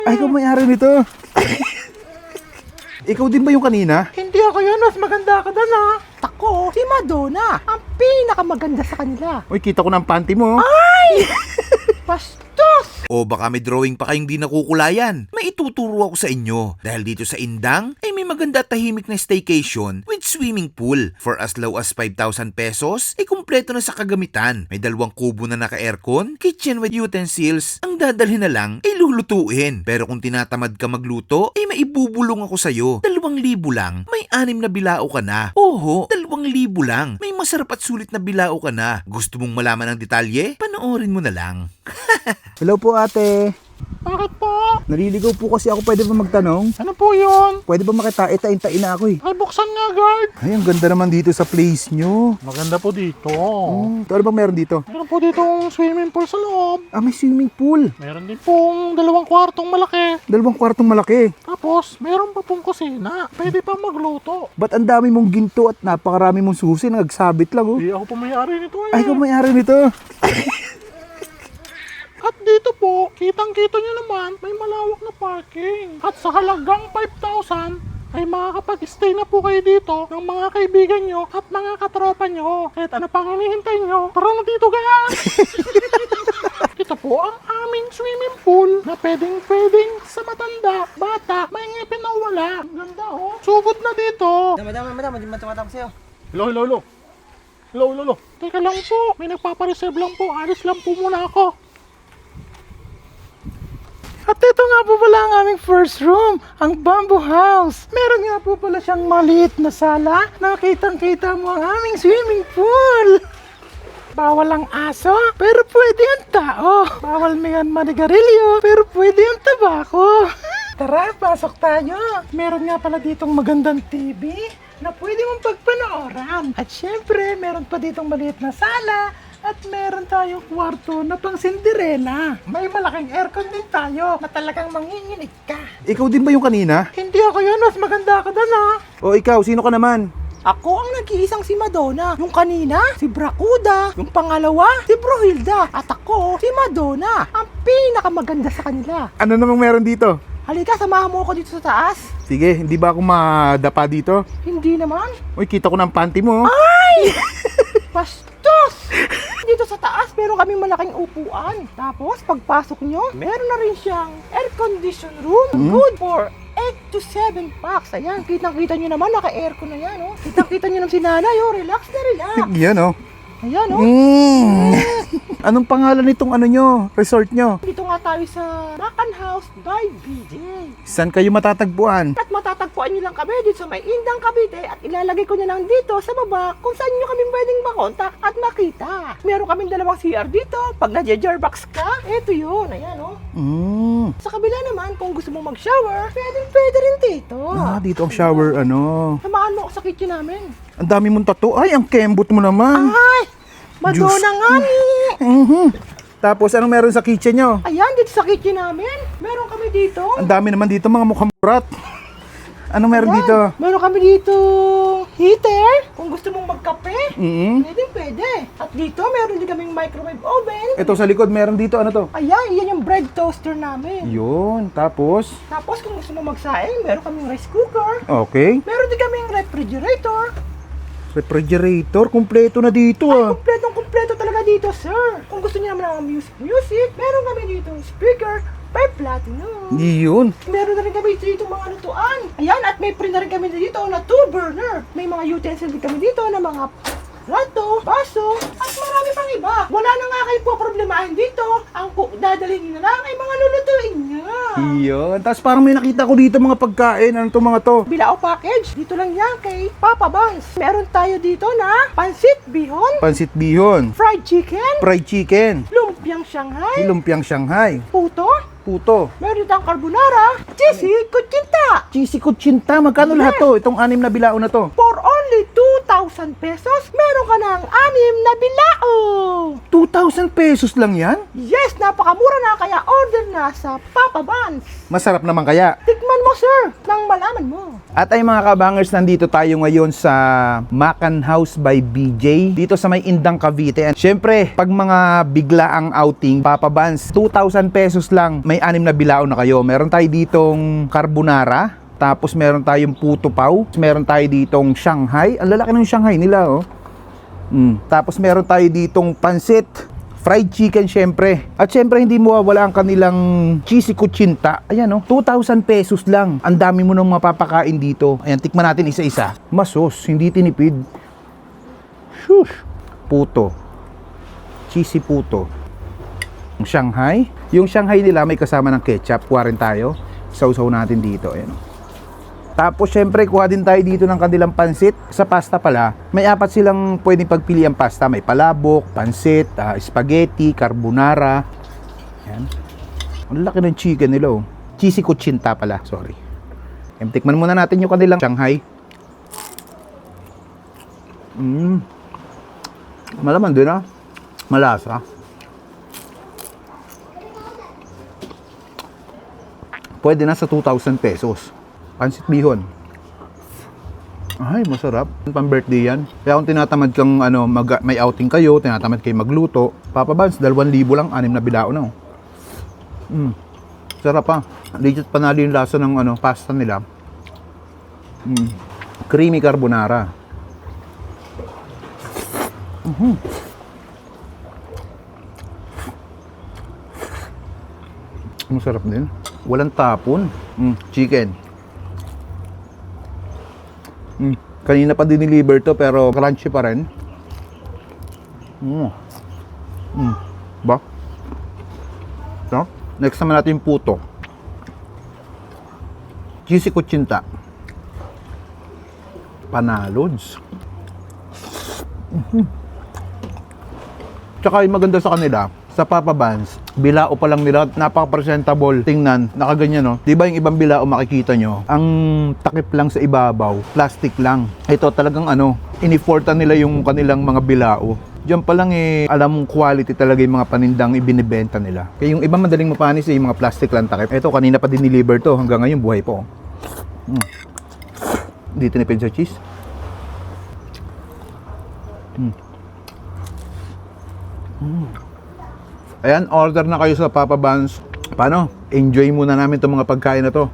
Ay, ikaw may-ari nito. Ikaw din ba yung kanina? Hindi ako yun, mas maganda ka doon ha. Ako, si Madonna, ang pinakamaganda sa kanila. Uy, kita ko ng panty mo. Ay! Bastos! O baka may drawing pa kayong di nakukulayan. May ituturo ako sa inyo. Dahil dito sa Indang, ay may maganda tahimik na staycation with swimming pool. For as low as 5,000 pesos, ay kumpleto na sa kagamitan. May 2 kubo na naka-aircon, kitchen with utensils. Ang dadalhin na lang ay lulutuin. Pero kung tinatamad ka magluto, ay maibubulong ako sa'yo. 2,000 lang, may 6 na bilao ka na. Oho, 2,000 lang, may masarap at sulit na bilao ka na. Gusto mong malaman ang detalye? Panoorin mo na lang. Hello po ate. Bakit po? Naliligaw po kasi ako. Pwede ba magtanong? Ano po yun? Pwede ba makita-tain na ako eh? Ay, buksan nga, guard. Ay, ang ganda naman dito sa place nyo. Maganda po dito. Ito, ano bang meron dito? Meron po ditong swimming pool sa loob. Ah, may swimming pool. Meron din pong 2 kwartong malaki. 2 kwartong malaki. Tapos, meron pa pong kusina. Pwede pa magluto. Ba't ang dami mong ginto at napakarami mong susi na nagsabit lang oh? Hindi ako po may-ari nito eh. Ay, ikaw may-ari nito. At dito po, kitang-kita nyo naman, may malawak na parking. At sa halagang 5,000, ay makakapag-stay na po kayo dito ng mga kaibigan nyo at mga katropa nyo. Kahit ano pang hinihintay nyo, tara na dito gaya! Ito po ang aming swimming pool na pwedeng sa matanda, bata, may ngipin na wala. Ang ganda oh. Sugod na dito. Madam, hindi matamatap sa'yo. Hello. Teka lang po, may nagpapareserve lang po. Alis lang po muna ako. At ito nga po pala ang aming first room, ang Bamboo House. Meron nga po pala siyang maliit na sala. Nakitang-kita mo ang aming swimming pool. Bawal ang aso, pero pwede ang tao. Bawal manigarilyo, pero pwede ang tabako. Tara, pasok tayo. Meron nga pala ditong magandang TV na pwede mong pagpanooran. At syempre, meron pa ditong maliit na sala. At meron tayong kwarto na pang Cinderella. May malaking aircon din tayo na talagang manginginig ka. Ikaw din ba yung kanina? Hindi ako yun, mas maganda ka doon ha. O ikaw, sino ka naman? Ako ang nag-iisang si Madonna. Yung kanina, si Bracuda. Yung pangalawa, si Brohilda. At ako, si Madonna. Ang pinakamaganda sa kanila. Ano namang meron dito? Halika, samahan mo ako dito sa taas. Sige, hindi ba ako madapa dito? Hindi naman. Uy, kita ko ng panty mo. Ay! Bastos! Dito sa taas, meron kaming malaking upuan. Tapos, pagpasok nyo, meron na rin siyang air condition room. Good for 8 to 7 packs. Ayan, kitang-kita nyo naman, naka-aircon na yan, oh. Kitang-kita nyo naman si nanay, oh. Relax na relax. Yan oh. Ayan, oh. Anong pangalan nitong ano nyo? Resort nyo? Dito nga tayo sa Macan House by BJ. Saan kayo matatagpuan? At matatagpuan nyo lang kami dito sa may Indang Cavite at ilalagay ko na lang dito sa baba kung saan nyo kami pwedeng makontak at makita. Meron kaming 2 CR dito. Pag na-jarbox ka, eto yun. Ayan, oh. Sa kabila naman, kung gusto mong mag-shower, pwede rin dito. Ah, dito ang shower ano. Samahan mo ako sa kitchen namin. Ang dami mong tattoo. Ay, ang kembot mo naman. Ay! Madonna nga ni! Tapos anong meron sa kitchen nyo? Ayan, dito sa kitchen namin. Meron kami dito. Ang dami naman dito mga mukhang burat. Anong meron Ayan, dito? meron kami dito heater. Kung gusto mong magkape, pwede. At dito, meron din kaming microwave oven. Ito sa likod meron dito ano to? Ayan, yan yung bread toaster namin. Yun, tapos Tapos kung gusto mong magsaing, meron kaming rice cooker. okay. Meron din kaming refrigerator. Refrigerator, kumpleto na dito ah. Kumpletong-kumpleto talaga dito, sir. Kung gusto niyo naman ng music, meron kami dito speaker, by Platinum. Yun. Meron na rin kami dito mga lutuan. Ayan, at may print na rin kami dito na 2 burner. May mga utensils din kami dito na mga plato, baso, at marami pang iba. Wala na nga kayo po problemahin dito. Ang dadalhin nyo na lang ay mga lulutuin niya. Yun. Tapos parang may nakita ko dito mga pagkain. Ano to mga to? Bilao package, dito lang yan kay Papa Bans. Meron tayo dito na pansit bihon, Pansit bihon, fried chicken, fried chicken, lumpiang Shanghai, lumpiang Shanghai, puto, puto, meron ditang carbonara, cheesy kutsinta. cheesy kutsinta. Magkano lahat to? Itong 6 na bilao na to? For only 2,000 pesos, meron ka ng 6 na bilao. 2,000 pesos lang yan? Yes, napakamura na kaya order na sa Papa Bans. Masarap naman kaya. Tikman mo ako, sir, nang malaman mo. At ay mga kabangers, nandito tayo ngayon sa Makan House by BJ dito sa may Indang, Cavite. And syempre, pag mga biglaang outing, Papa Vans, 2,000 pesos lang, may 6 na bilao na kayo. Meron tayo ditong carbonara, tapos meron tayong puto pau, meron tayo ditong Shanghai. Ang lalaki ng Shanghai nila, oh. Tapos meron tayo ditong pansit, fried chicken syempre. At syempre hindi mo wala ang kanilang cheesy kuchinta. Ayan, oh, 2,000 pesos lang. Ang dami mo nang mapapakain dito. Ayan, tikman natin isa-isa. Masos, hindi tinipid. Shush. Puto. Cheesy puto. Yung Shanghai. Yung Shanghai nila may kasama ng ketchup. Kuha rin tayo. Sausaw natin dito. Ayan. Tapos syempre kuha din tayo dito ng kanilang pansit. Sa pasta pala, may 4 silang pwedeng pagpili ang pasta. May palabok, pansit, spaghetti, carbonara. Yan. Ang laki ng chicken nila, oh. Cheesy kuchinta pala, sorry. Tikman muna natin yung kanilang Shanghai. Malaman din, ah. Malasa. Pwede na sa 2,000 pesos. Pansit bihon. Ay, masarap. Pang-birthday yan. Kaya kung tinatamad kang may outing kayo, tinatamad kayo magluto, Papa Vans, 2,000 lang, 6 na bilao na. Oh. Sarap pa. Legit panalo yung lasa ng pasta nila. Creamy carbonara. Masarap din. Walang tapon. Chicken. Kanina pa diniliver to pero crunchy pa rin. Ba? So, next naman natin yung puto. Cheesy kuchinta. Panalods. Tsaka yung maganda sa kanila, sa Papa Vans, bilao pa lang nila, napaka-presentable tingnan, nakaganyan, no? Diba yung ibang bilao makikita nyo, ang takip lang sa ibabaw, plastic lang. Ito talagang inifortan nila yung kanilang mga bilao. Diyan pa lang alam mong quality talaga yung mga panindang ibinibenta nila. Kaya yung iba madaling mapanis yung mga plastic lang takip. Ito kanina pa diniliver to, hanggang ngayon buhay po. Dito tinipid sa cheese. Ayan, order na kayo sa Papa Vans. Paano? Enjoy muna namin itong mga pagkain na to.